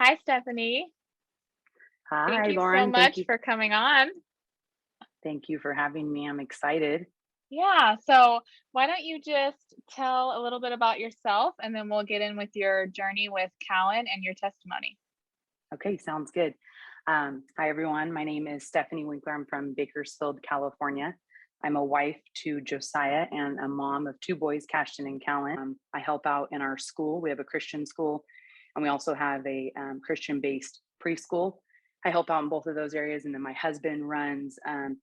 Hi, Stephany. Thank Hi, you so Lauren. Thank much you. for coming on. Thank you for having me. I'm excited. Yeah, so why don't you just tell a little bit about yourself and then we'll get in with your journey with Kallon and your testimony. Okay, sounds good. Hi, everyone. My name is Stephany Winkler. I'm from Bakersfield, California. I'm a wife to Josiah and a mom of two boys, Cashton and Kallon. I help out in our school. We have a Christian school, and we also have a Christian-based preschool. I help out in both of those areas. And then my husband runs,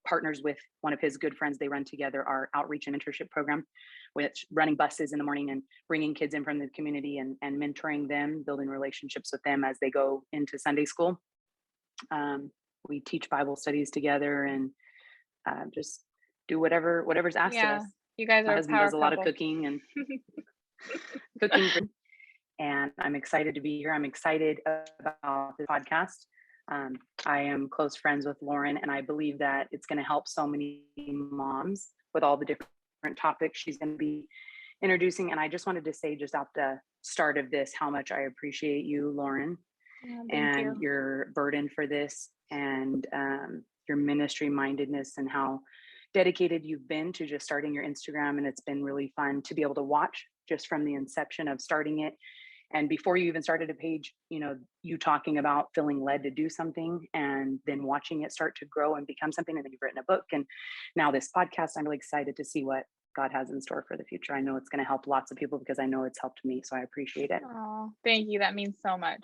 partners with one of his good friends. They run together our outreach and mentorship program, which running buses in the morning and bringing kids in from the community and mentoring them, building relationships with them as they go into Sunday school. Um, we teach Bible studies together and just do whatever's asked of Yeah, us. you guys My are a husband does power a lot of couple. cooking and cooking, and I'm excited to be here. I'm excited about the podcast. Um, I am close friends with Lauren, and I believe that it's going to help so many moms with all the different topics she's going to be introducing. And I just wanted to say, just at the start of this, how much I appreciate you, Lauren, Yeah, thank and you. your burden for this, and your ministry mindedness, and how dedicated you've been to just starting your Instagram. And it's been really fun to be able to watch just from the inception of starting it. And before you even started a page, you talking about feeling led to do something and then watching it start to grow and become something. And then you've written a book. And now this podcast, I'm really excited to see what God has in store for the future. I know it's going to help lots of people because I know it's helped me. So I appreciate it. Oh, thank you. That means so much.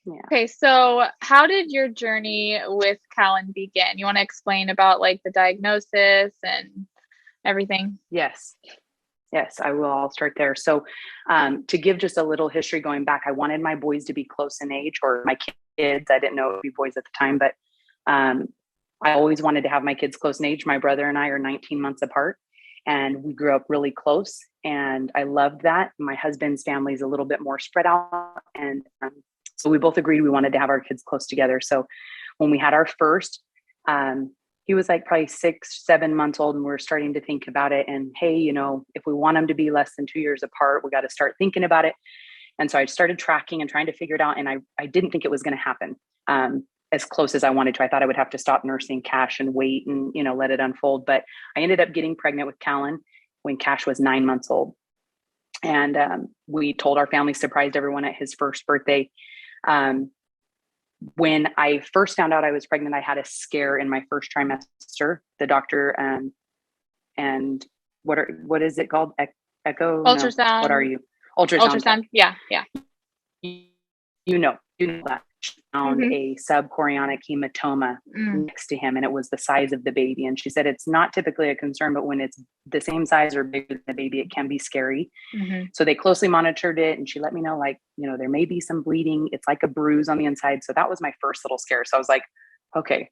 Yeah. Okay, so how did your journey with Kallon begin? You want to explain about like the diagnosis and everything? Yes. Yes, I will. I'll start there. So, to give just a little history going back, I wanted my boys to be close in age, or my kids. I didn't know it would be boys at the time, but um, I always wanted to have my kids close in age. My brother and I are 19 months apart, and we grew up really close, and I loved that. My husband's family is a little bit more spread out, and so we both agreed we wanted to have our kids close together. So, when we had our first, um, he was like probably 6, 7 months old, and we are starting to think about it. And hey, if we want them to be less than 2 years apart, we got to start thinking about it. And so I started tracking and trying to figure it out. And I didn't think it was going to happen as close as I wanted to. I thought I would have to stop nursing Cash and wait and, let it unfold. But I ended up getting pregnant with Kallon when Cash was 9 months old. And we told our family, surprised everyone at his first birthday. When I first found out I was pregnant, I had a scare in my first trimester. The doctor and what is it called? Echo? No. What are Ultrasound, you? Ultrasound tech. ultrasound. Yeah, yeah. You know that she found Mm-hmm. a subchorionic hematoma Mm, next to him, and it was the size of the baby. And she said it's not typically a concern, but when it's the same size or bigger than the baby, it can be scary. mm-hmm. So they closely monitored it, and she let me know, like, there may be some bleeding. It's like a bruise on the inside. So that was my first little scare. So I was like, okay.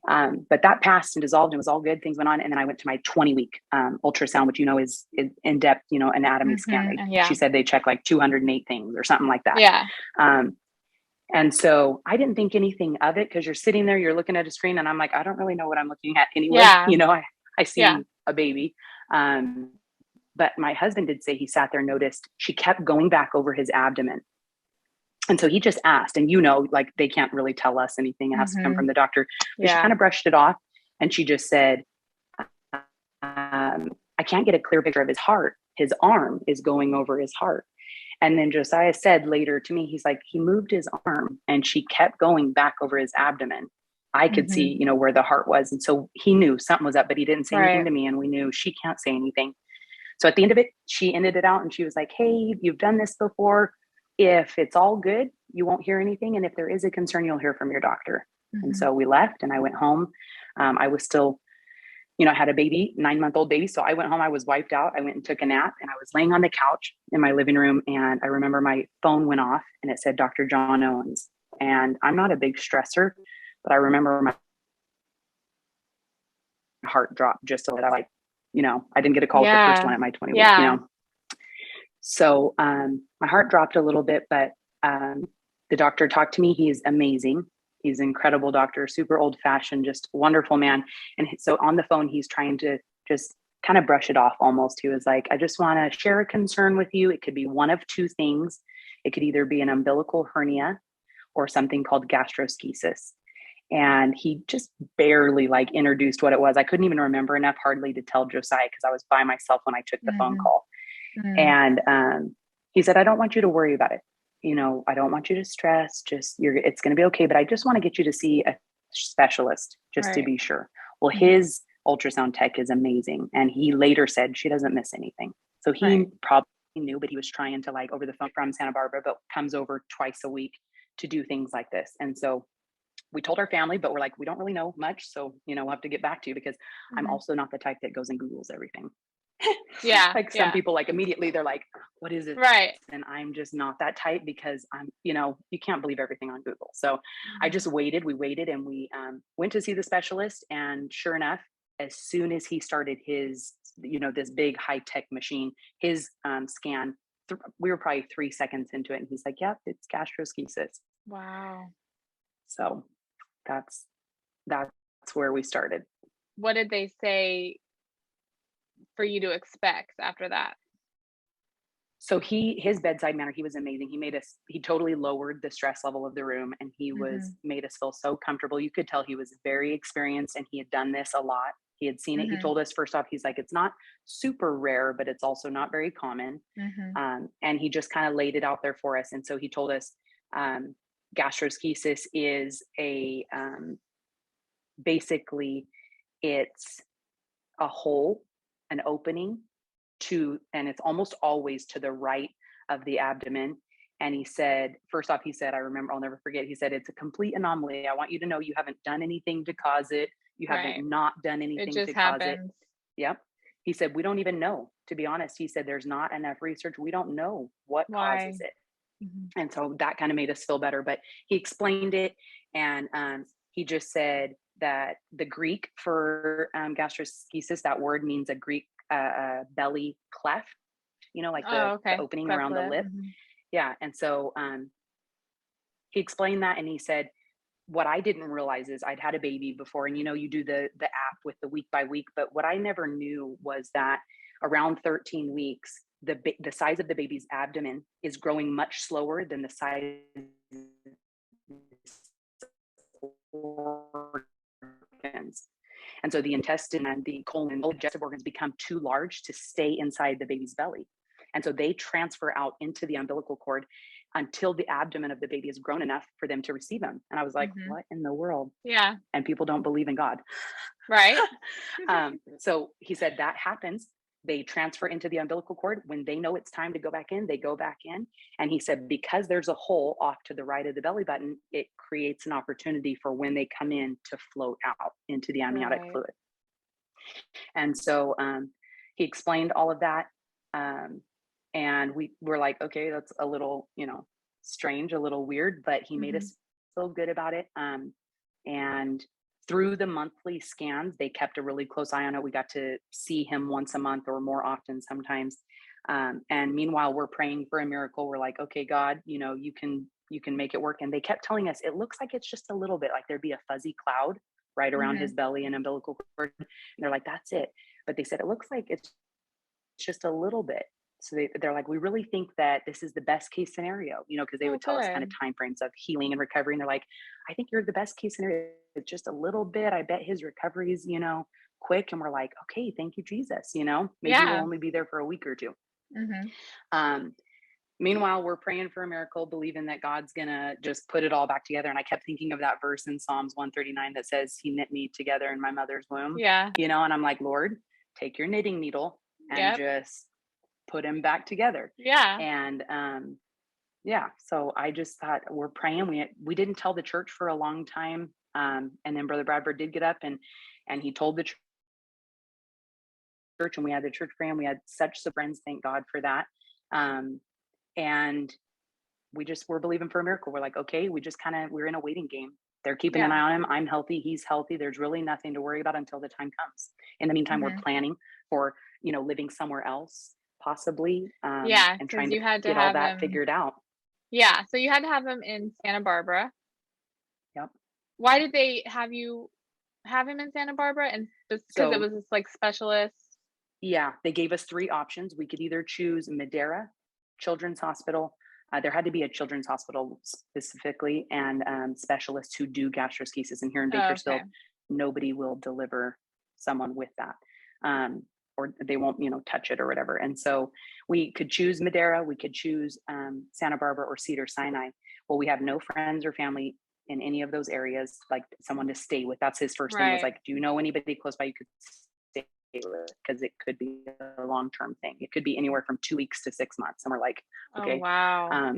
But that passed and dissolved and was all good. Things went on. And then I went to my 20-week ultrasound, which, is in-depth, anatomy scan. Mm-hmm. She Yeah, said they checked like 208 things or something like that. yeah, Um, and so I didn't think anything of it, because you're sitting there, you're looking at a screen, and I'm like, I don't really know what I'm looking at anyway. yeah, I yeah. see a baby. But my husband did say he sat there, noticed she kept going back over his abdomen. And so he just asked, and like they can't really tell us anything. It has to come Mm-hmm. from the doctor. But she Yeah. kind of brushed it off, and she just said, I can't get a clear picture of his heart. His arm is going over his heart. And then Josiah said later to me, he's like, he moved his arm and she kept going back over his abdomen. I could Mm-hmm. see, where the heart was. And so he knew something was up, but he didn't say anything Right. to me. And we knew she can't say anything. So at the end of it, she ended it out and she was like, hey, you've done this before. If it's all good, you won't hear anything. And if there is a concern, you'll hear from your doctor. And Mm-hmm. so we left and I went home. I was still, I had a baby, 9-month-old baby. So I went home, I was wiped out. I went and took a nap, and I was laying on the couch in my living room. And I remember my phone went off and it said, Dr. John Owens. And I'm not a big stressor, but I remember my heart dropped just so that I didn't get a call with the first Yeah, one at my 20 week. yeah. So my heart dropped a little bit, but the doctor talked to me. He's amazing. He's an incredible doctor, super old fashioned, just wonderful man. And so on the phone, he's trying to just kind of brush it off almost. He was like, I just want to share a concern with you. It could be one of two things. It could either be an umbilical hernia, or something called gastroschisis. And he just barely like introduced what it was. I couldn't even remember enough hardly to tell Josiah because I was by myself when I took the phone call. And he said, I don't want you to worry about it. I don't want you to stress. It's going to be okay. But I just want to get you to see a specialist just to be sure. Well, his ultrasound tech is amazing. And he later said she doesn't miss anything. So he probably knew, but he was trying to like over the phone from Santa Barbara, but comes over twice a week to do things like this. And so we told our family, but we're like, we don't really know much. So, we'll have to get back to you because I'm also not the type that goes and Googles everything. Yeah. Like some people like immediately they're like, what is it? Right. And I'm just not that type because I'm, you can't believe everything on Google. So I just waited, we waited and we went to see the specialist. And sure enough, as soon as he started his, this big high-tech machine, his scan, we were probably 3 seconds into it. And he's like, yep, it's gastroschisis. Wow. So that's where we started. What did they say for you to expect after that? So his bedside manner, he was amazing. He totally lowered the stress level of the room and he made us feel so comfortable. You could tell he was very experienced and he had done this a lot. He had seen it. He told us first off, he's like, it's not super rare, but it's also not very common. And he just kind of laid it out there for us. And so he told us, gastroschisis is basically it's a hole, an opening and it's almost always to the right of the abdomen. And he said, first off, I remember, I'll never forget. He said, it's a complete anomaly. I want you to know you haven't done anything to cause it. You haven't not done anything to cause it. Yep. He said, we don't even know, to be honest. He said, there's not enough research. We don't know what causes it. And so that kind of made us feel better, but he explained it. And he just said that the Greek for gastroschisis, that word means a Greek belly cleft, like the opening around the lip. Yeah. And so he explained that and he said, what I didn't realize is I'd had a baby before and, you do the app with the week by week, but what I never knew was that around 13 weeks, the size of the baby's abdomen is growing much slower than the size organs. And so the intestine and the colon, all digestive organs become too large to stay inside the baby's belly. And so they transfer out into the umbilical cord until the abdomen of the baby is grown enough for them to receive them. And I was like, what in the world? Yeah. And people don't believe in God. Right. So he said that happens. They transfer into the umbilical cord. When they know it's time to go back in, they go back in. And he said, because there's a hole off to the right of the belly button, it creates an opportunity for when they come in to float out into the amniotic fluid. And so he explained all of that. And we were like, okay, that's a little, strange, a little weird, but he made us feel good about it. And through the monthly scans, they kept a really close eye on it. We got to see him once a month or more often sometimes. And meanwhile, we're praying for a miracle. We're like, okay, God, you can make it work. And they kept telling us, it looks like it's just a little bit, like there'd be a fuzzy cloud right around his belly and umbilical cord. And they're like, that's it. But they said, it looks like it's just a little bit. So they're like, we really think that this is the best case scenario, because they would tell us kind of timeframes of healing and recovery. And they're like, I think you're the best case scenario. It's just a little bit. I bet his recovery is, quick. And we're like, okay, thank you, Jesus. Maybe we'll only be there for a week or two. Meanwhile, we're praying for a miracle, believing that God's going to just put it all back together. And I kept thinking of that verse in Psalms 139 that says he knit me together in my mother's womb. Yeah. And I'm like, Lord, take your knitting needle and just put him back together. Yeah. And so I just thought, we're praying. We didn't tell the church for a long time. And then Brother Bradford did get up and he told the church, and we had the church praying. We had such friends, thank God for that. And we're believing for a miracle. We're like, okay, we're in a waiting game. They're keeping an eye on him. I'm healthy. He's healthy. There's really nothing to worry about until the time comes. In the meantime, we're planning for, living somewhere else, possibly. And trying to get all that figured out. Yeah. So you had to have him in Santa Barbara. Yep. Why did they have you have him in Santa Barbara? And just because it was this like specialist? Yeah. They gave us 3 options. We could either choose Madera Children's Hospital, there had to be a children's hospital specifically, and specialists who do gastroschisis. And here in Oh, okay. Bakersfield, nobody will deliver someone with that. Or they won't, touch it or whatever. And so we could choose Madera, we could choose Santa Barbara or Cedars-Sinai. Well, we have no friends or family in any of those areas, like someone to stay with. That's his first thing, was Right. like, do you know anybody close by you could stay with? Because it could be a long-term thing. It could be anywhere from 2 weeks to 6 months. And we're like, Oh, okay. wow.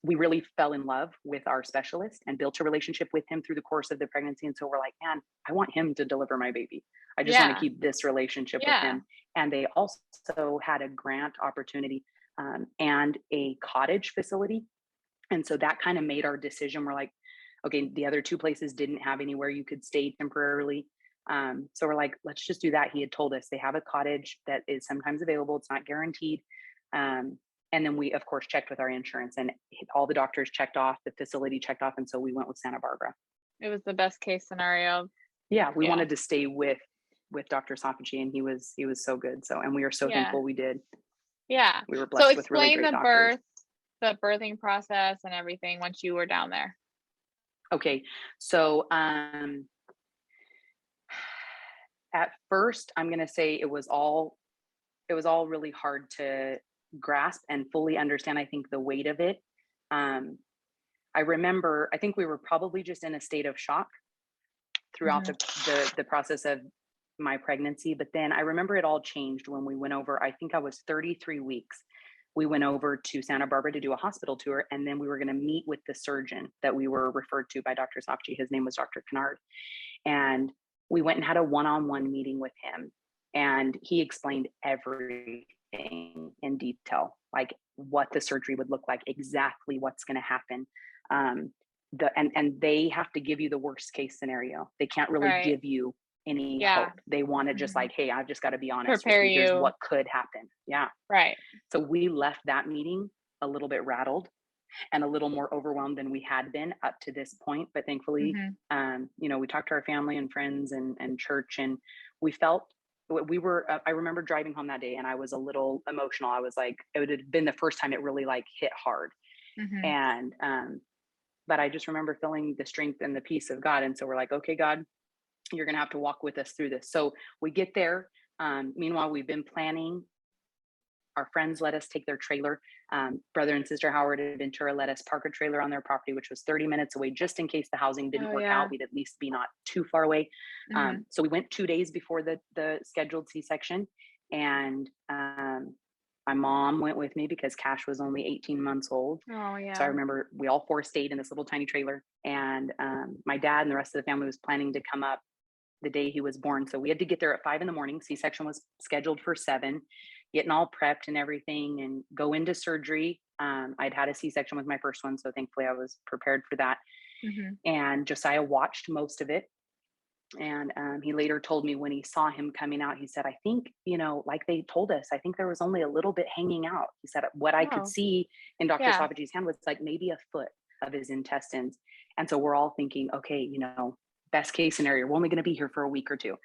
We really fell in love with our specialist and built a relationship with him through the course of the pregnancy. And so we're like, man, I want him to deliver my baby. I just want to Yeah. keep this relationship with Yeah. him. And they also had a grant opportunity and a cottage facility. And so that kind of made our decision. We're like, okay, the other 2 places didn't have anywhere you could stay temporarily. So we're like, let's just do that. He had told us they have a cottage that is sometimes available. It's not guaranteed. And then we, of course, checked with our insurance, and all the doctors checked off, the facility checked off. And so we went with Santa Barbara. It was the best case scenario. Yeah, we Yeah. wanted to stay with Dr. Saffaci, and he was so good. So, and we are so Yeah. thankful we did. Yeah. We were So blessed with really explain great the doctors. birthing process and everything once you were down there. Okay. So, at first, I'm going to say it was all really hard to grasp and fully understand, I think, the weight of it. I remember, I think we were probably just in a state of shock throughout the process of my pregnancy. But then I remember it all changed when we went over. I think I was 33 weeks. We went over to Santa Barbara to do a hospital tour, and then we were going to meet with the surgeon that we were referred to by Dr. Saffaci. His name was Dr. Kennard. And we went and had a one-on-one meeting with him, and he explained everything in detail, like what the surgery would look like, exactly what's going to happen. And they have to give you the worst case scenario. They can't really Right. give you any Yeah. hope. They want to just like, hey, I've just got to be honest Prepare with you. Here's you. what could happen. Yeah. Right. So we left that meeting a little bit rattled and a little more overwhelmed than we had been up to this point. But thankfully, we talked to our family and friends and church, and we felt we were, I remember driving home that day and I was a little emotional. I was like, it would have been the first time it really like hit hard. And, but I just remember feeling the strength and the peace of God. And so we're like, okay, God, you're going to have to walk with us through this. So we get there. Meanwhile, we've been planning. Our friends let us take their trailer. Brother and Sister Howard in Ventura let us park a trailer on their property, which was 30 minutes away, just in case the housing didn't work out. We'd at least be not too far away. So we went 2 days before the scheduled C-section. And my mom went with me because Cash was only 18 months old. Oh, yeah. So I remember we all 4 stayed in this little tiny trailer. And my dad and the rest of the family was planning to come up the day he was born. So we had to get there at 5 a.m. C-section was scheduled for 7, getting all prepped and everything and go into surgery. I'd had a C-section with my first one. So thankfully I was prepared for that. And Josiah watched most of it. And he later told me when he saw him coming out, he said, I think, like they told us, I think there was only a little bit hanging out. He said, what I could see in Dr. Saffaci's hand was like maybe a foot of his intestines. And so we're all thinking, okay, best case scenario, we're only going to be here for a week or 2.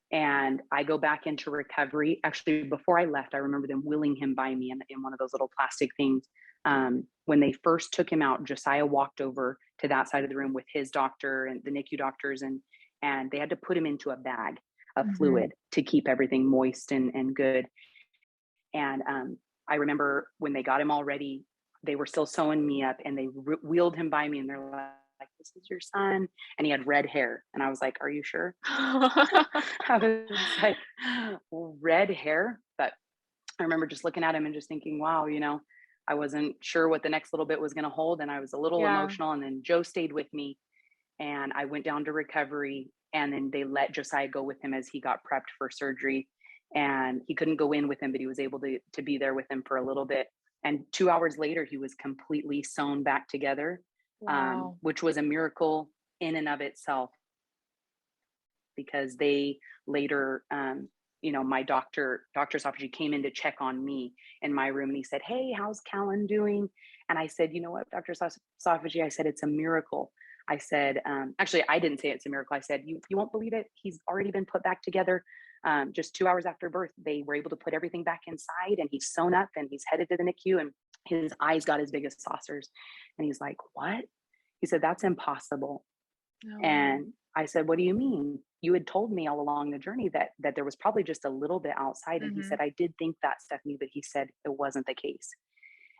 And I go back into recovery. Actually, before I left, I remember them wheeling him by me in one of those little plastic things. When they first took him out, Josiah walked over to that side of the room with his doctor and the NICU doctors, and they had to put him into a bag of fluid to keep everything moist and good. And I remember when they got him all ready, they were still sewing me up, and they wheeled him by me, and they're like, this is your son. And he had red hair. And I was like, are you sure? I was like, red hair. But I remember just looking at him and just thinking, wow, I wasn't sure what the next little bit was going to hold. And I was a little emotional. And then Joe stayed with me, and I went down to recovery, and then they let Josiah go with him as he got prepped for surgery. And he couldn't go in with him, but he was able to be there with him for a little bit. And 2 hours later, he was completely sewn back together. Wow. Which was a miracle in and of itself, because they later, my Dr. Saffaci came in to check on me in my room, and he said, hey, how's Kallon doing? And I said, you know what, Dr. Saffaci, I said, it's a miracle. I said, actually, I didn't say it's a miracle. I said, you won't believe it. He's already been put back together. Just 2 hours after birth, they were able to put everything back inside, and he's sewn up, and he's headed to the NICU. And His eyes got as big as saucers. And he's like, what? He said, that's impossible. No way. And I said, what do you mean? You had told me all along the journey that there was probably just a little bit outside. And he Mhm. said, I did think that, Stephany, but he said it wasn't the case.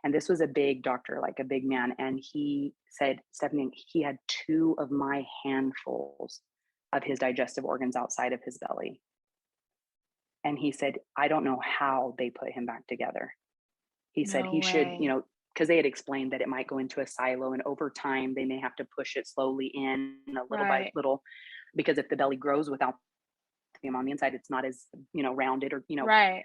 And this was a big doctor, like a big man. And he said, Stephany, he had 2 of my handfuls of his digestive organs outside of his belly. And he said, I don't know how they put him back together. He said No he should, way. because they had explained that it might go into a silo and over time they may have to push it slowly in a little by Right. little, because if the belly grows without him on the inside, it's not as, rounded, or, Right.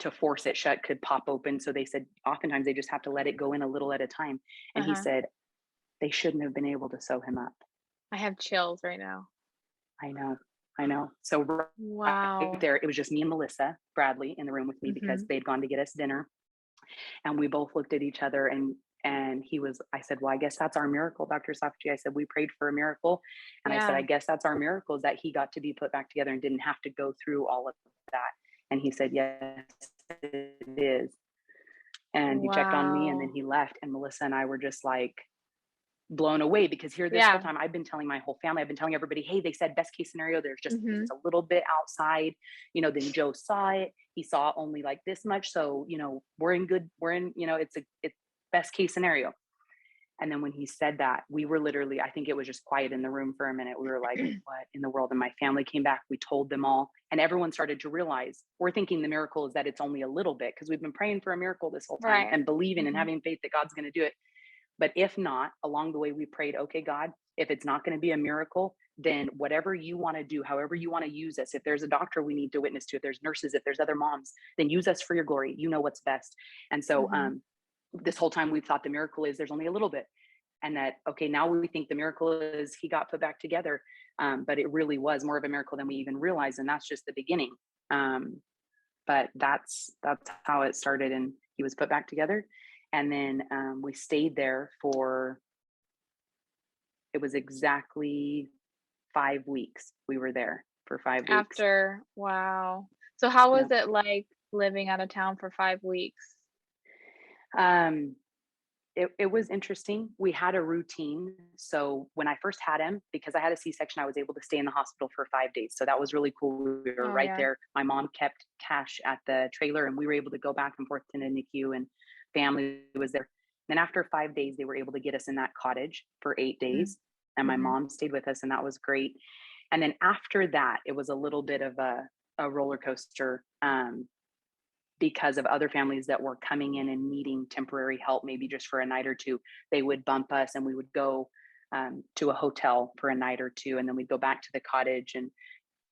to force it shut could pop open. So they said oftentimes they just have to let it go in a little at a time. And he Uh-huh. said they shouldn't have been able to sew him up. I have chills right now. I know. I know. So right Wow. there, it was just me and Melissa Bradley in the room with me because Mhm. they'd gone to get us dinner. And we both looked at each other, and I said, well, I guess that's our miracle, Dr. Safji. I said, we prayed for a miracle. And I said, I Yeah. guess that's our miracle, is that he got to be put back together and didn't have to go through all of that. And he said, yes, it is. And he checked on me and then Wow. he left. And Melissa and I were just like blown away, because here this whole Yeah. time I've been telling my whole family, I've been telling everybody, hey, they said best case scenario, there's just Mhm. a little bit outside, then Joe saw it. He saw only like this much. So, it's best case scenario. And then when he said that, we were literally, I think it was just quiet in the room for a minute. We were like, what in the world? And my family came back. We told them all. And everyone started to realize, we're thinking the miracle is that it's only a little bit, because we've been praying for a miracle this whole time Right. and believing and Mhm. having faith that God's going to do it. But if not, along the way, we prayed, okay, God, if it's not going to be a miracle, then whatever you want to do, however you want to use us, if there's a doctor we need to witness to, if there's nurses, if there's other moms, then use us for your glory. You know what's best. And so Mhm. this whole time we've thought the miracle is there's only a little bit. And that, okay, now we think the miracle is he got put back together. But it really was more of a miracle than we even realized. And that's just the beginning. But that's how it started. And he was put back together. And then we stayed there for, it was exactly 5 weeks. We were there for 5 weeks. Wow. So how was Yep. it like living out of town for 5 weeks? Um, it was interesting. We had a routine. So when I first had him, because I had a C-section, I was able to stay in the hospital for 5 days. So that was really cool. We were Oh, right yeah. there. My mom kept cash at the trailer and we were able to go back and forth to the NICU, and family was there. Then after 5 days, they were able to get us in that cottage for 8 days. Mm. And my Mhm. mom stayed with us, and that was great. And then after that, it was a little bit of a roller coaster. Because of other families that were coming in and needing temporary help, maybe just for a night or two, they would bump us and we would go to a hotel for a night or two. And then we'd go back to the cottage and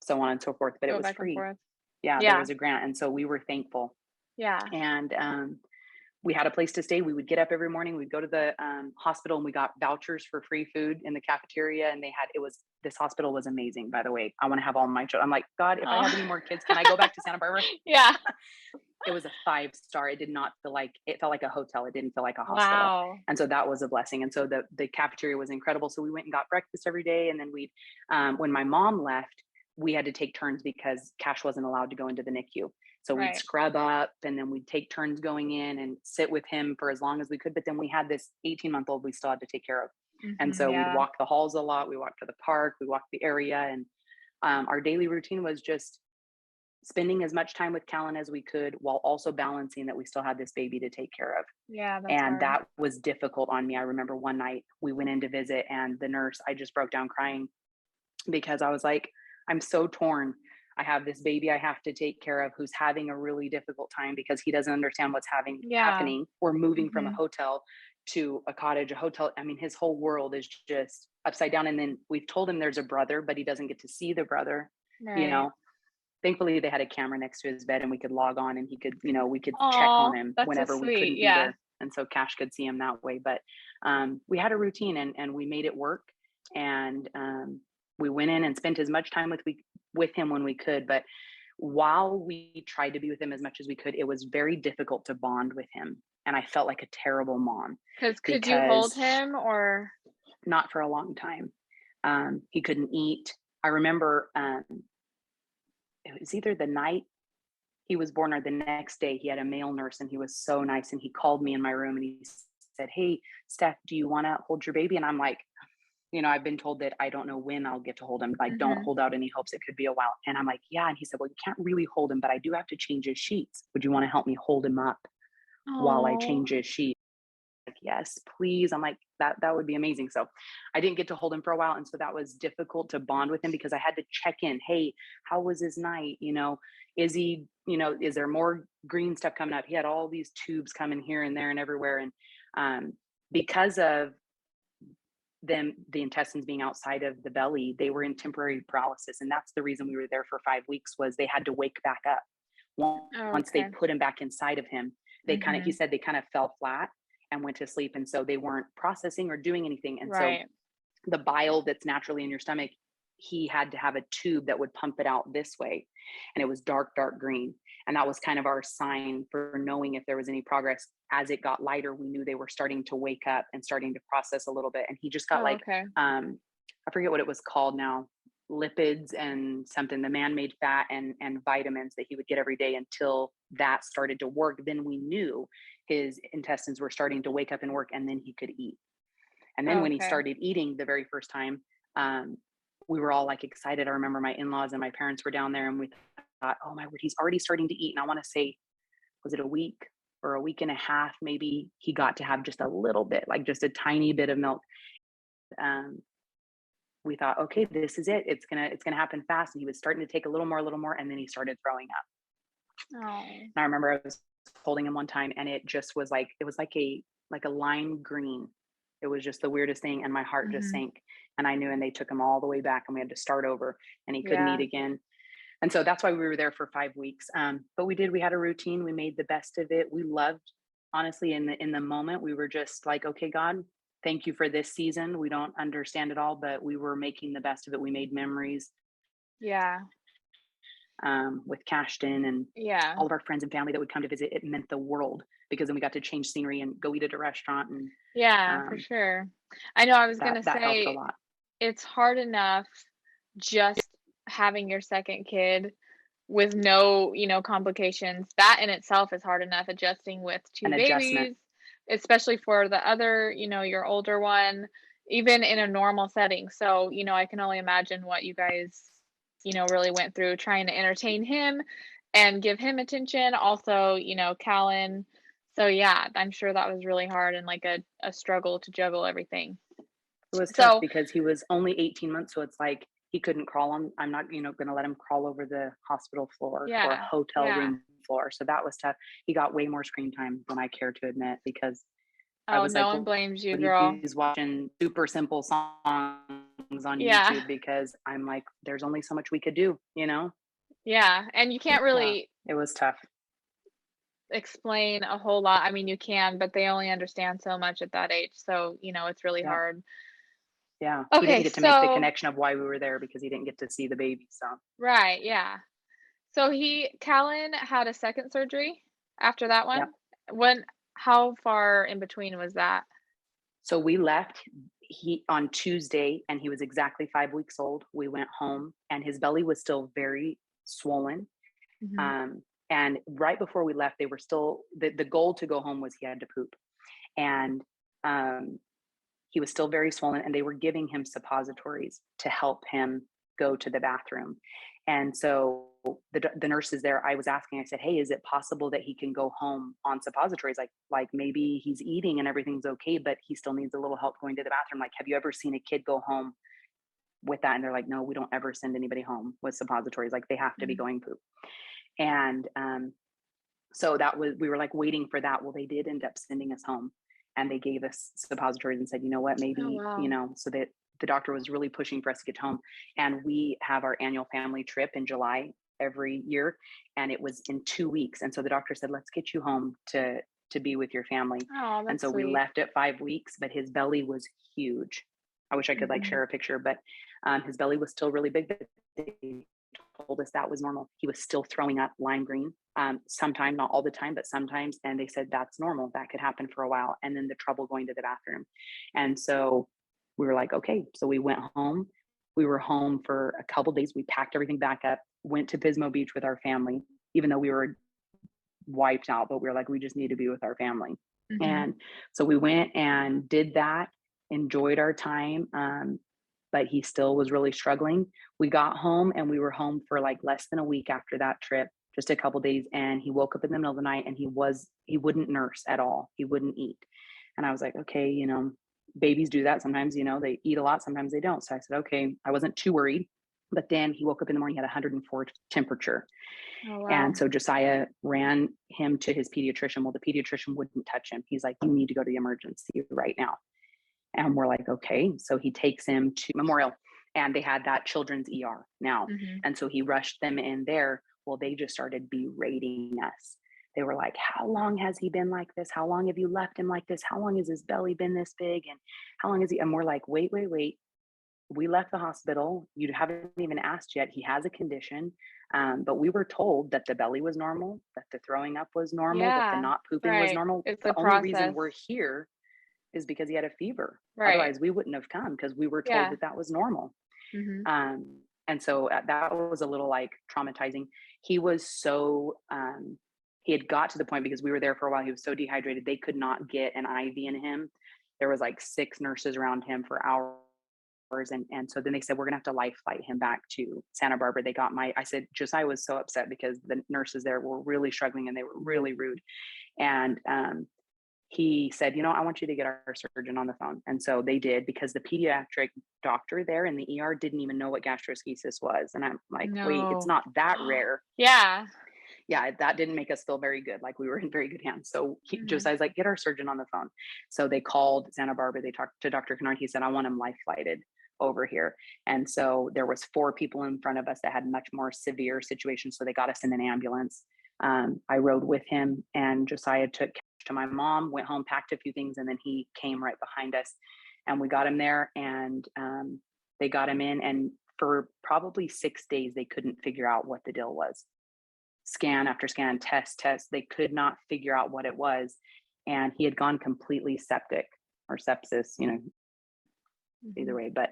so on and so forth. But it Go was back and free. forth. Yeah, there Yeah. was a grant. And so we were thankful. Yeah. And we had a place to stay. We would get up every morning. We'd go to the hospital, and we got vouchers for free food in the cafeteria. And this hospital was amazing, by the way. I want to have all my children. I'm like, God, if I have any Oh. more kids, can I go back to Santa Barbara? Yeah. It was a 5-star. It did not feel like, it felt like a hotel. It didn't feel like a hospital. Wow. And so that was a blessing. And so the cafeteria was incredible. So we went and got breakfast every day. And then when my mom left, we had to take turns because Cash wasn't allowed to go into the NICU. So we'd Right. scrub up and then we'd take turns going in and sit with him for as long as we could. But then we had this 18-month-old we still had to take care of. And Mhm. so we'd Yeah. walk the halls a lot. We walked to the park, we walked the area. And our daily routine was just spending as much time with Kallon as we could while also balancing that we still had this baby to take care of. Yeah, that's And hard. that was difficult on me. I remember one night we went in to visit, and the nurse, I just broke down crying because I was like, I'm so torn. I have this baby I have to take care of who's having a really difficult time because he doesn't understand what's Yeah. happening. We're moving from a Mhm. hotel to a cottage, a hotel. I mean, his whole world is just upside down. And then we've told him there's a brother, but he doesn't get to see the brother, you Right. know. Thankfully they had a camera next to his bed and we could log on and he could, we could check on Oh, him that's so whenever we sweet. couldn't be Yeah. there. And so Cash could see him that way. But we had a routine, and we made it work. And we went in and spent as much time with him when we could. But while we tried to be with him as much as we could, it was very difficult to bond with him. And I felt like a terrible mom Cause could you hold because him or not for a long time. He couldn't eat. I remember it was either the night he was born, or the next day, he had a male nurse, and he was so nice. And he called me in my room and he said, "Hey, Steph, do you want to hold your baby?" And I'm like, I've been told that I don't know when I'll get to hold him. Like, don't Mhm. hold out any hopes. It could be a while. And I'm like, yeah. And he said, "Well, you can't really hold him, but I do have to change his sheets. Would you want to help me hold him up while I Oh. change his sheets?" Like, yes, please. I'm like, that would be amazing. So I didn't get to hold him for a while. And so that was difficult to bond with him because I had to check in. Hey, how was his night? Is he, is there more green stuff coming up? He had all these tubes coming here and there and everywhere. And because of the intestines being outside of the belly, they were in temporary paralysis. And that's the reason we were there for 5 weeks, was they had to wake back up. Once they Okay. put him back inside of him, he Mhm. said they kind of fell flat and went to sleep. And so they weren't processing or doing anything. And so Right. the bile that's naturally in your stomach, he had to have a tube that would pump it out this way. And it was dark, dark green. And that was kind of our sign for knowing if there was any progress. As it got lighter, we knew they were starting to wake up and starting to process a little bit. And he just got Oh, like, okay. I forget what it was called now, lipids and something, the man-made fat and vitamins that he would get every day until that started to work. Then we knew his intestines were starting to wake up and work, and then he could eat. And then when he Okay. started eating the very first time, we were all like excited. I remember my in-laws and my parents were down there, and we thought, "Oh my word, he's already starting to eat." And I want to say, was it a week or a week and a half? Maybe he got to have just a little bit, like just a tiny bit of milk. Um, we thought, okay, this is it. It's gonna happen fast. And he was starting to take a little more, and then he started throwing up. Oh. And I remember I was holding him one time, and it just was like, it was like a lime green. It was just the weirdest thing, and my heart just Mhm. sank. And I knew, and they took him all the way back, and we had to start over, and he couldn't eat Yeah. again. And so that's why we were there for 5 weeks. But we had a routine. We made the best of it. We loved, honestly, in the moment, we were just like, okay, God, thank you for this season. We don't understand it all, but we were making the best of it. We made memories Yeah. with Cashton and Yeah. all of our friends and family that would come to visit. It meant the world, because then we got to change scenery and go eat at a restaurant, and Yeah, for um, sure. I know I was that gonna that helped a say lot. it's hard enough just having your second kid with no, complications. That in itself is hard enough adjusting with An 2 adjustment. babies, especially for the other, your older one, even in a normal setting. So, I can only imagine what you guys, really went through trying to entertain him and give him attention. Also, Kallon. So yeah, I'm sure that was really hard and like a struggle to juggle everything. It was tough So, because he was only 18 months, so it's like he couldn't crawl on. I'm not, going to let him crawl over the hospital floor or a yeah, hotel yeah. room floor. So that was tough. He got way more screen time than I care to admit, because I Oh, was like, no one well, blames you, girl. he's watching super simple songs on Yeah, YouTube, because I'm like, there's only so much we could do. yeah, and you can't Yeah, really it was tough. explain a whole lot. I mean, you can, but they only understand so much at that age. So, it's really Yeah. hard. Yeah. He didn't Okay, get to make the so connection of why we were there, because he didn't get to see the baby. So right, yeah. So Callan had a second surgery after that yeah. one? When how far in between was that? So we left he on Tuesday, and he was exactly 5 weeks old. We went home, and his belly was still very swollen. Mhm. And right before we left, they were still, the goal to go home was he had to poop. And um, he was still very swollen, and they were giving him suppositories to help him go to the bathroom. And so the nurses there, I was asking, I said, "Hey, is it possible that he can go home on suppositories? Like maybe he's eating and everything's okay, but he still needs a little help going to the bathroom. Like, have you ever seen a kid go home with that?" And they're like, "No, we don't ever send anybody home with suppositories. Like, they have to be Mhm. going poop." And so that was, we were like waiting for that. Well, they did end up sending us home, and they gave us suppositories and said, "You know what, Oh, maybe, wow. so that the doctor was really pushing for us to get home." And we have our annual family trip in July every year, and it was in 2 weeks. And so the doctor said, "Let's get you home to be with your family." Oh, And that's so we sweet. left at 5 weeks, but his belly was huge. I wish I could like Mhm. share a picture, but his belly was still really big. But they told us that was normal. He was still throwing up lime green. Sometimes, not all the time, but sometimes. And they said that's normal. That could happen for a while. And then the trouble going to the bathroom. And so we were like, okay. So we went home. We were home for a couple days. We packed everything back up, went to Pismo Beach with our family. even though we were wiped out, but we were like, we just need to be with our family. And so we went and did that, enjoyed our time. But he still was really struggling. We got home and we were home for like less than a week after that trip, just a couple days. And he woke up in the middle of the night and he wouldn't nurse at all. He wouldn't eat. And I was like, okay, babies do that. Sometimes, they eat a lot, sometimes they don't. So I said, okay, I wasn't too worried. But then he woke up in the morning, he had 104 temperature. Oh, wow. And so Josiah ran him to his pediatrician. Well, the pediatrician wouldn't touch him. He's like, you need to go to the emergency right now. And we're like, okay. So he takes him to Memorial, and they had that children's ER now. And so he rushed them in there. Well, they just started berating us. They were like, how long has he been like this? How long have you left him like this? How long has his belly been this big? And how long is he? And we're like, wait. We left the hospital. You haven't even asked yet. He has a condition. But we were told that the belly was normal, that the throwing up was normal, that the not pooping was normal. It's the only reason we're here is because he had a fever. Otherwise we wouldn't have come, because we were told that was normal. And so that was a little like traumatizing. He was so, he had got to the point, because we were there for a while, he was so dehydrated, they could not get an IV in him. There was like 6 nurses around him for hours. And so then they said, we're gonna have to life flight him back to Santa Barbara. I said, Josiah was so upset because the nurses there were really struggling and they were really rude. And he said, I want you to get our surgeon on the phone. And so they did, because the pediatric doctor there in the ER didn't even know what gastroschisis was. And I'm like, wait, it's not that rare. Yeah, that didn't make us feel very good. Like we were in very good hands. So Josiah's like, get our surgeon on the phone. So they called Santa Barbara. They talked to Dr. Kennard. He said, I want him life flighted over here. And so there was 4 people in front of us that had much more severe situations. So they got us in an ambulance. I rode with him, and Josiah took to my mom, went home, packed a few things, and then he came right behind us, and we got him there, and they got him in, and for probably 6 days, they couldn't figure out what the deal was. Scan after scan, test, they could not figure out what it was. And he had gone completely septic, or sepsis, either way, but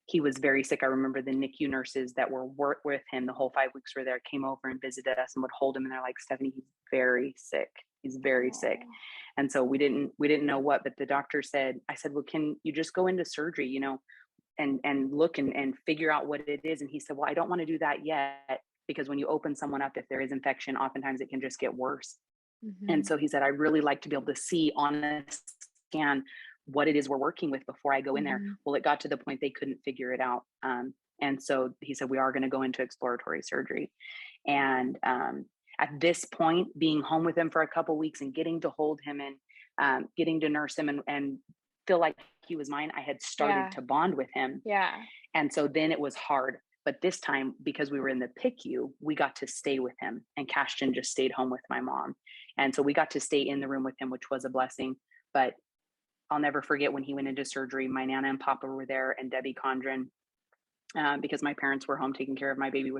he was very sick. I remember the NICU nurses that were with him the whole 5 weeks were there, came over and visited us and would hold him. And they're like, Stephany, he's very sick. He's very sick. And so we didn't know what, but the doctor said, I said, well, can you just go into surgery, and look and figure out what it is? And he said, well, I don't want to do that yet, because when you open someone up, if there is infection, oftentimes it can just get worse. And so he said, I really like to be able to see on a scan what it is we're working with before I go in there. Well, it got to the point they couldn't figure it out. And so he said, we are going to go into exploratory surgery. And at this point, being home with him for a couple of weeks and getting to hold him and getting to nurse him and feel like he was mine, I had started to bond with him. And so then it was hard. But this time, because we were in the PICU, we got to stay with him, and Cashton just stayed home with my mom. And so we got to stay in the room with him, which was a blessing. But I'll never forget when he went into surgery, my Nana and Papa were there, and Debbie Condren, because my parents were home taking care of my baby,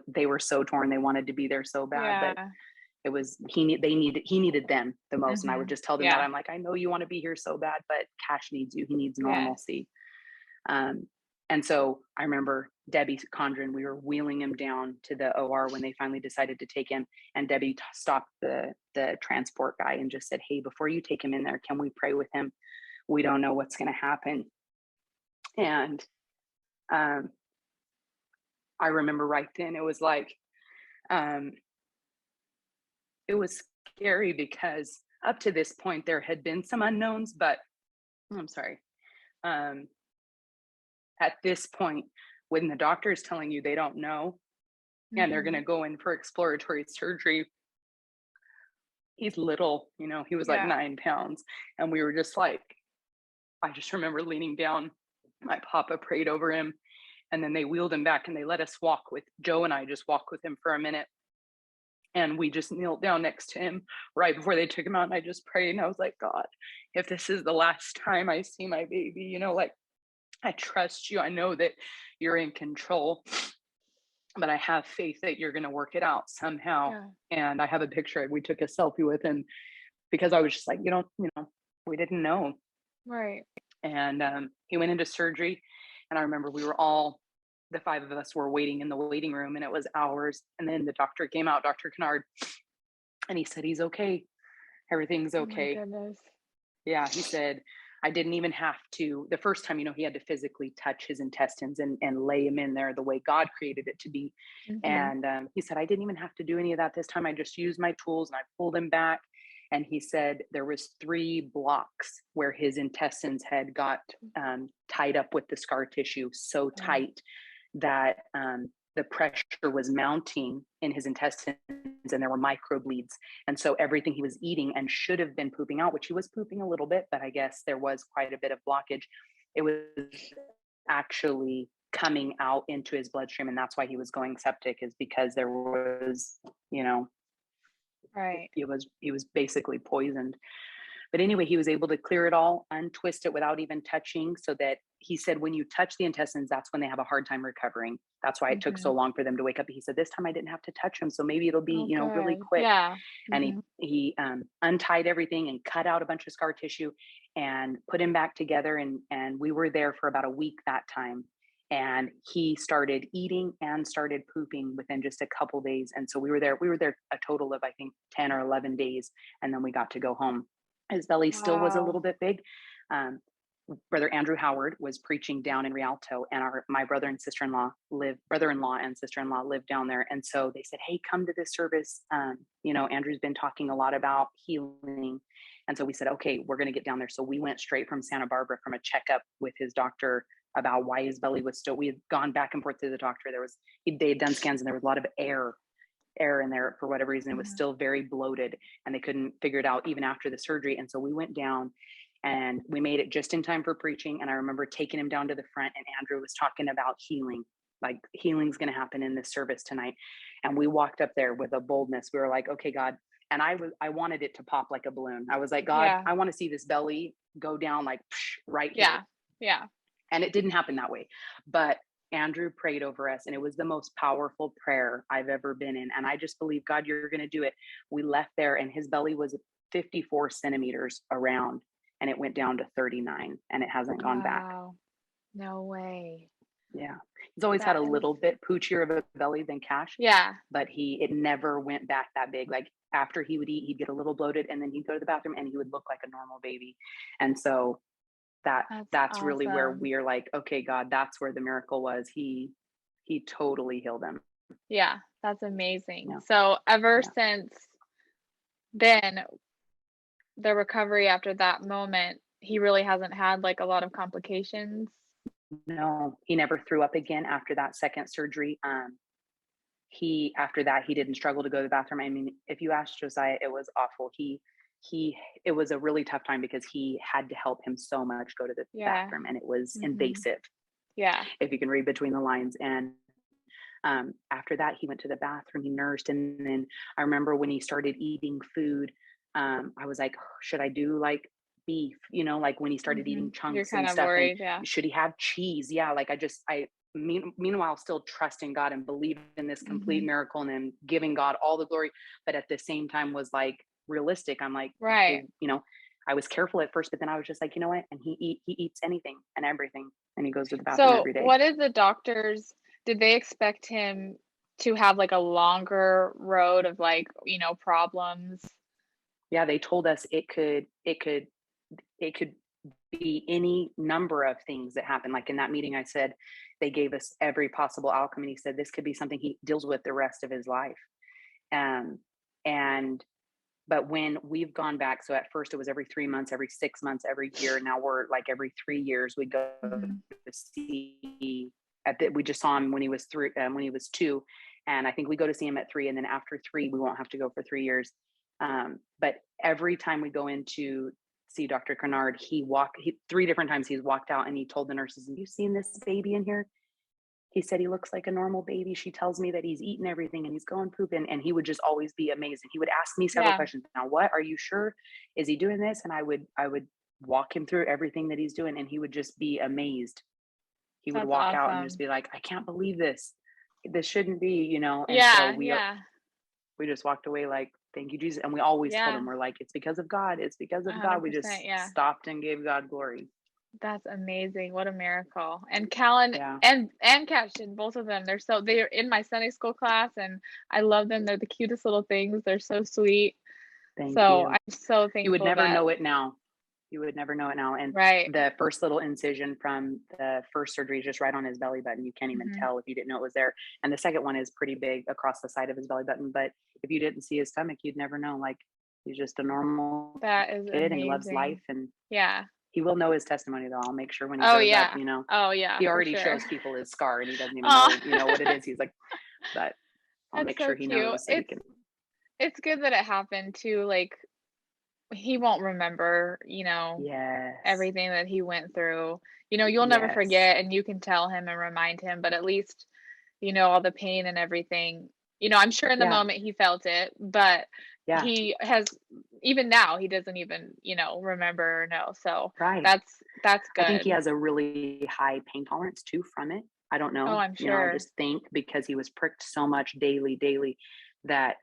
they were so torn. They wanted to be there so bad, but it was, he needed them the most. And I would just tell them that, I'm like, I know you want to be here so bad, but Cash needs you. He needs normalcy. And so I remember Debbie Condren, we were wheeling him down to the OR when they finally decided to take him. And Debbie stopped the transport guy and just said, hey, before you take him in there, can we pray with him? We don't know what's going to happen. And I remember right then, it was like, it was scary, because up to this point, there had been some unknowns, but I'm sorry. At this point, when the doctor is telling you they don't know, and they're going to go in for exploratory surgery, he's little, he was like 9 pounds. And we were just like, I just remember leaning down, my papa prayed over him, and then they wheeled him back and they let us walk with Joe, and I just walked with him for a minute. And we just kneeled down next to him right before they took him out. And I just prayed, and I was like, God, if this is the last time I see my baby, like, I trust you. I know that you're in control, but I have faith that you're going to work it out somehow. And I have a picture. We took a selfie with him, because I was just like, we didn't know. Right. And he went into surgery, and I remember we were all the 5 of us were waiting in the waiting room, and it was hours. And then the doctor came out, Dr. Kennard, and he said, he's okay. Everything's Oh my okay. goodness. Yeah, he said, I didn't even have to, the first time, he had to physically touch his intestines and lay him in there the way God created it to be. Mm-hmm. And he said, I didn't even have to do any of that this time. I just used my tools and I pulled him back. And he said there was 3 blocks where his intestines had got tied up with the scar tissue so tight that the pressure was mounting in his intestines and there were microbleeds. And so everything he was eating and should have been pooping out, which he was pooping a little bit, but I guess there was quite a bit of blockage. It was actually coming out into his bloodstream. And that's why he was going septic, is because there was, Right. he was basically poisoned. But anyway, he was able to clear it all, untwist it without even touching, so that he said when you touch the intestines, that's when they have a hard time recovering. That's why it took so long for them to wake up. He said, this time I didn't have to touch them. So maybe it'll be, really quick. Yeah. And he untied everything and cut out a bunch of scar tissue and put him back together. And we were there for about a week that time. And he started eating and started pooping within just a couple days. And so we were there a total of, I think, 10 or 11 days. And then we got to go home. His belly still was a little bit big. Brother Andrew Howard was preaching down in Rialto, and my brother-in-law and sister-in-law lived down there. And so they said, hey, come to this service. Andrew's been talking a lot about healing. And so we said, okay, we're going to get down there. So we went straight from Santa Barbara from a checkup with his doctor about why his belly was still, we had gone back and forth to the doctor. They had done scans and there was a lot of air in there for whatever reason. It was still very bloated and they couldn't figure it out even after the surgery. And so we went down and we made it just in time for preaching. And I remember taking him down to the front, and Andrew was talking about healing, like healing's going to happen in this service tonight. And we walked up there with a boldness. We were like, okay, God. And I wanted it to pop like a balloon. I was like, God, I want to see this belly go down like right here. Yeah. And it didn't happen that way. But Andrew prayed over us, and it was the most powerful prayer I've ever been in. And I just believe, God, you're going to do it. We left there and his belly was 54 centimeters around, and it went down to 39, and it hasn't gone back. No way. Yeah. He's always had a little bit poochier of a belly than Cash. Yeah. But it never went back that big. Like after he would eat, he'd get a little bloated, and then he'd go to the bathroom and he would look like a normal baby. And so that's really where we're like, okay, God, that's where the miracle was. He totally healed him. Yeah, that's amazing. Yeah. So ever since then, the recovery after that moment, he really hasn't had like a lot of complications. No, he never threw up again after that second surgery. After that, he didn't struggle to go to the bathroom. I mean, if you ask Josiah, it was awful. It was a really tough time because he had to help him so much go to the bathroom, and it was invasive. Yeah. If you can read between the lines. And after that, he went to the bathroom, he nursed. And then I remember when he started eating food, I was like, should I do like beef? Like when he started eating chunks and stuff. Worried, should he have cheese? Yeah. Like meanwhile, still trusting God and believing in this complete miracle and then giving God all the glory. But at the same time was like realistic. I'm like, right. Okay, I was careful at first, but then I was just like, you know what? And he eats anything and everything. And he goes to the bathroom every day. So what did the doctors, did they expect him to have like a longer road of like, problems? Yeah, they told us it could be any number of things that happen. Like in that meeting, I said, they gave us every possible outcome. And he said, this could be something he deals with the rest of his life. But when we've gone back, so at first it was every 3 months, every 6 months, every year. Now we're like every 3 years we go to see. We just saw him when he was 2, and I think we go to see him at 3, and then after 3 we won't have to go for 3 years. But every time we go in to see Dr. Kennard, 3 different times he's walked out and he told the nurses, have you seen this baby in here? He said, he looks like a normal baby. She tells me that he's eaten everything and he's going pooping. And he would just always be amazed. And he would ask me several questions. Now, what are you sure? Is he doing this? And I would walk him through everything that he's doing, and he would just be amazed. He would walk out and just be like, I can't believe this. This shouldn't be, And so we just walked away like, thank you, Jesus. And we always told him, we're like, it's because of God. It's because of God. We just stopped and gave God glory. That's amazing. What a miracle. And Kallon Yeah. and Cashin, both of them, they're in my Sunday school class and I love them. They're the cutest little things. They're so sweet. Thank So you. I'm so You would thankful never that know it now. You would never know it now. And right. the first little incision from the first surgery is just right on his belly button. You can't even Mhm. tell if you didn't know it was there. And the second one is pretty big across the side of his belly button. But if you didn't see his stomach, you'd never know. Like, he's just a normal That is kid and he loves amazing. life. And Yeah. he will know his testimony, though. I'll make sure when he Oh grows up, yeah. Oh yeah, he for already sure. shows people his scar and he doesn't even Oh, know, what it is. He's like, but I'll that's make so sure he cute. knows so he can. It's good that it happened too. Like he won't remember, Yes. everything that he went through. You'll never Yes. forget and you can tell him and remind him, but at least, all the pain and everything. I'm sure in the Yeah. moment he felt it, but Yeah. he has even now he doesn't even, remember or know. So Right. that's I think he good. has a really high pain tolerance too from it. I don't Oh, know. I'm I sure. just think because he was pricked so much daily, that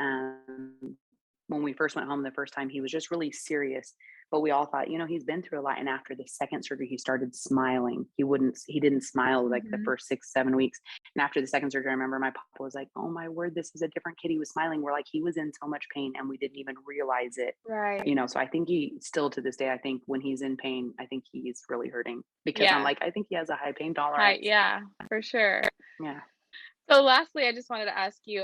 when we first went home the first time, he was just really serious. But we all thought, he's been through a lot. And after the second surgery, he started smiling. He didn't smile like the Mhm. first 6, 7 weeks. And after the second surgery, I remember my papa was like, "Oh my word, this is a different kid." He was smiling. We're like, he was in so much pain and we didn't even realize it. Right. So I think he still to this day, I think when he's in pain, I think he's really hurting because I'm Yeah. like, I think he has a high pain Hi, tolerance. yeah, for sure. Yeah. So lastly, I just wanted to ask you,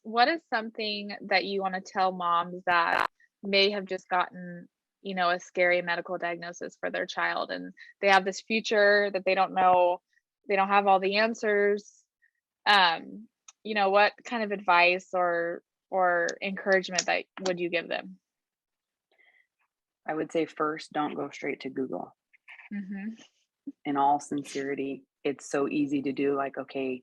what is something that you want to tell moms that may have just gotten, a scary medical diagnosis for their child and they have this future that they don't know, they don't have all the answers. What kind of advice or encouragement that would you give them? I would say first, don't go straight to Google. Mhm. In all sincerity, it's so easy to do, like, okay,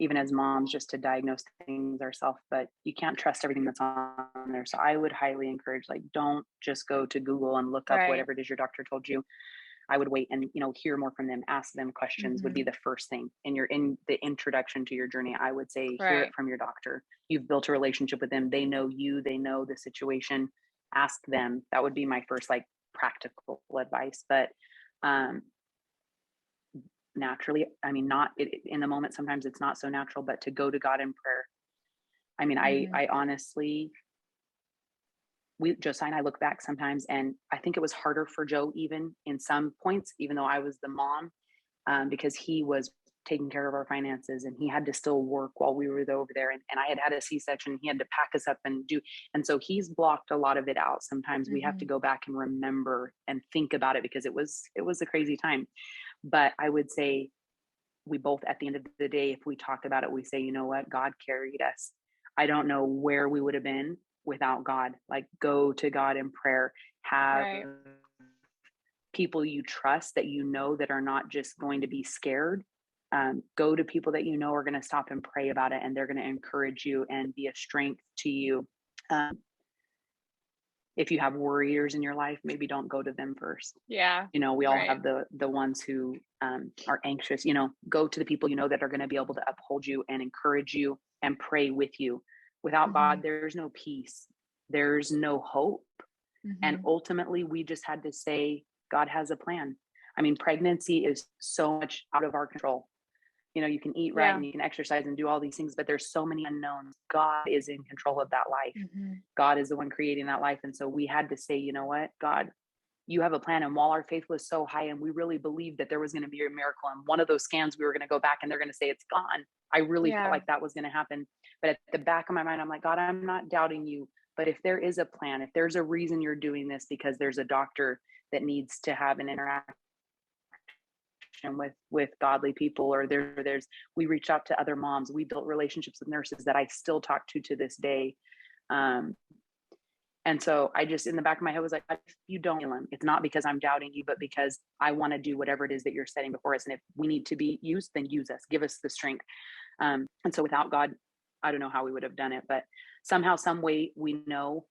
even as moms, just to diagnose things ourselves, but you can't trust everything that's on there. So I would highly encourage, like, don't just go to Google and look up Right. whatever it is your doctor told you. I would wait and, hear more from them, ask them questions would be Mhm. the first thing. And you're in the introduction to your journey. I would say, hear it Right. from your doctor. You've built a relationship with them. They know you, they know the situation. Ask them. That would be my first, like, practical advice. But um, naturally, I mean, not in the moment, sometimes it's not so natural, but to go to God in prayer. I mean, Mhm. I honestly, Josiah and I look back sometimes, and I think it was harder for Joe even in some points, even though I was the mom, because he was taking care of our finances and he had to still work while we were over there. And I had a C-section. He had to pack us up and do. And so he's blocked a lot of it out. Sometimes we have to Mhm. go back and remember and think about it because it was a crazy time. But I would say we both, at the end of the day, if we talk about it, we say, you know what, God carried us. I don't know where we would have been without God. Like, go to God in prayer, have Right. people you trust that that are not just going to be scared. Go to people that are going to stop and pray about it, and they're going to encourage you and be a strength to you. Um, if you have worriers in your life, maybe don't go to them first. Yeah. We all Right. have the ones who are anxious. Go to the people that are going to be able to uphold you and encourage you and pray with you. Without God, Mhm. there's no peace, there's no hope. And Mhm. ultimately, we just had to say, God has a plan. I mean, pregnancy is so much out of our control. You can eat right Yeah. and you can exercise and do all these things, but there's so many unknowns. God is in control of that life. Mhm. God is the one creating that life. And so we had to say, you know what, God, you have a plan. And while our faith was so high and we really believed that there was going to be a miracle, and one of those scans, we were going to go back and they're going to say it's gone. I really felt Yeah. like that was going to happen. But at the back of my mind, I'm like, God, I'm not doubting you. But if there is a plan, if there's a reason you're doing this, because there's a doctor that needs to have an interaction with godly people, or there's we reached out to other moms, we built relationships with nurses that I still talk to this day. um, and so I just, in the back of my head, was like, if you don't heal him, it's not because I'm doubting you, but because I want to do whatever it is that you're setting before us. And if we need to be used, then use us, give us the strength. And so without God, I don't know how we would have done it, but somehow, some way, we know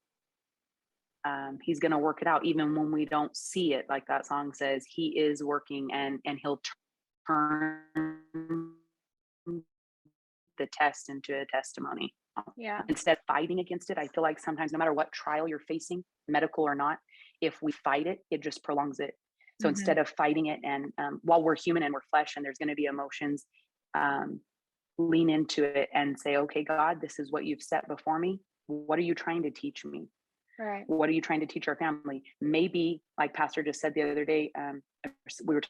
he's going to work it out, even when we don't see it. Like that song says, he is working, and he'll turn the test into a testimony. Yeah. Instead of fighting against it, I feel like sometimes, no matter what trial you're facing, medical or not, if we fight it, it just prolongs it. So instead of fighting it, and while we're human and we're flesh and there's going to be emotions, lean into it and say, okay, God, this is what you've set before me. What are you trying to teach me? Right. What are you trying to teach our family? Maybe, like Pastor just said the other day, we were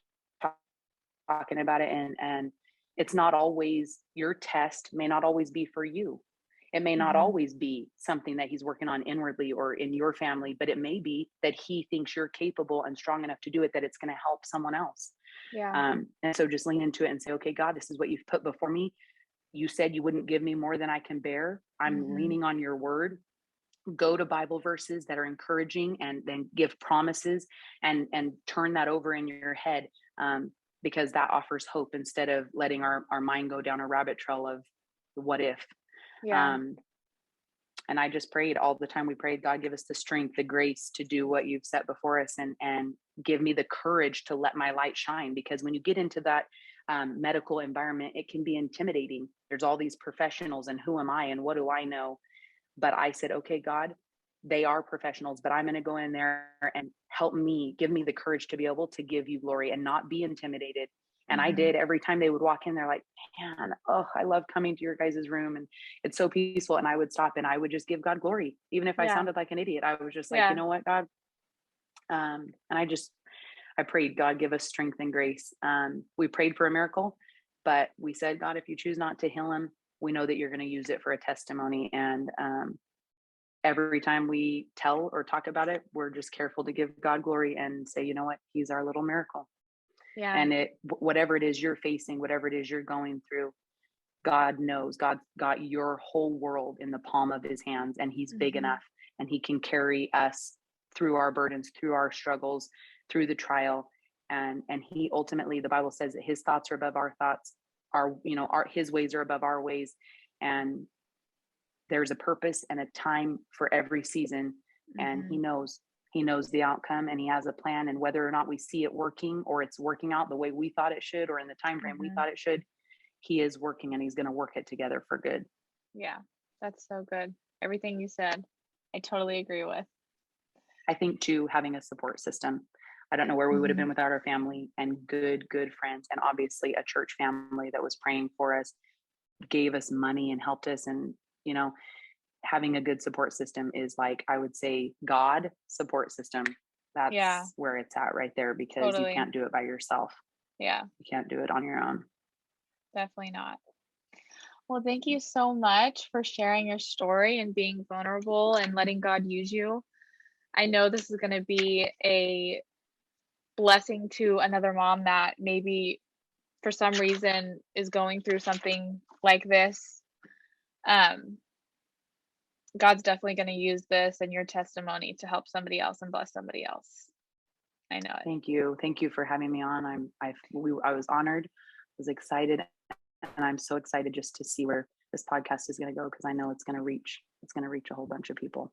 talking about it, and it's not always, your test may not always be for you. It may not always be something that he's working on inwardly or in your family, but it may be that he thinks you're capable and strong enough to do it, that it's going to help someone else. Yeah. And so just lean into it and say, okay, God, this is what you've put before me. You said you wouldn't give me more than I can bear. I'm leaning on your word. Go to Bible verses that are encouraging, and then give promises, and turn that over in your head, because that offers hope, instead of letting our mind go down a rabbit trail of what if. Yeah. And I just prayed all the time. We prayed, God, give us the strength, the grace to do what you've set before us, and give me the courage to let my light shine. Because when you get into that medical environment, it can be intimidating. There's all these professionals, and who am I and what do I know? But I said, okay, God, they are professionals, but I'm going to go in there and help me, give me the courage to be able to give you glory and not be intimidated. And I did. Every time they would walk in, they're like, man, oh, I love coming to your guys' room, and it's so peaceful. And I would stop and I would just give God glory. Even if I Yeah. sounded like an idiot, I was just like, Yeah. you know what, God? And I prayed, God, give us strength and grace. We prayed for a miracle, but we said, God, if you choose not to heal him, we know that you're going to use it for a testimony. And every time we tell or talk about it, we're just careful to give God glory and say, you know what, he's our little miracle. Yeah. And whatever it is you're facing, whatever it is you're going through, God knows. God's got your whole world in the palm of his hands, and he's big enough, and he can carry us through our burdens, through our struggles, through the trial. And he ultimately, the Bible says that his thoughts are above our thoughts, his ways are above our ways. And there's a purpose and a time for every season. And he knows the outcome, and he has a plan. And whether or not we see it working, or it's working out the way we thought it should, or in the time frame we thought it should, he is working, and he's going to work it together for good. Yeah. That's so good. Everything you said, I totally agree with. I think too, having a support system. I don't know where we would have been without our family and good friends, and obviously a church family that was praying for us, gave us money and helped us. And, having a good support system is, like, I would say, God support system. That's where it's at right there, because you can't do it by yourself. Yeah. You can't do it on your own. Definitely not. Well, thank you so much for sharing your story and being vulnerable and letting God use you. I know this is going to be a blessing to another mom that maybe for some reason is going through something like this. God's definitely going to use this and your testimony to help somebody else and bless somebody else. I know it. Thank you for having me on. I was honored, was excited, and I'm so excited just to see where this podcast is going to go, because I know it's going to reach a whole bunch of people.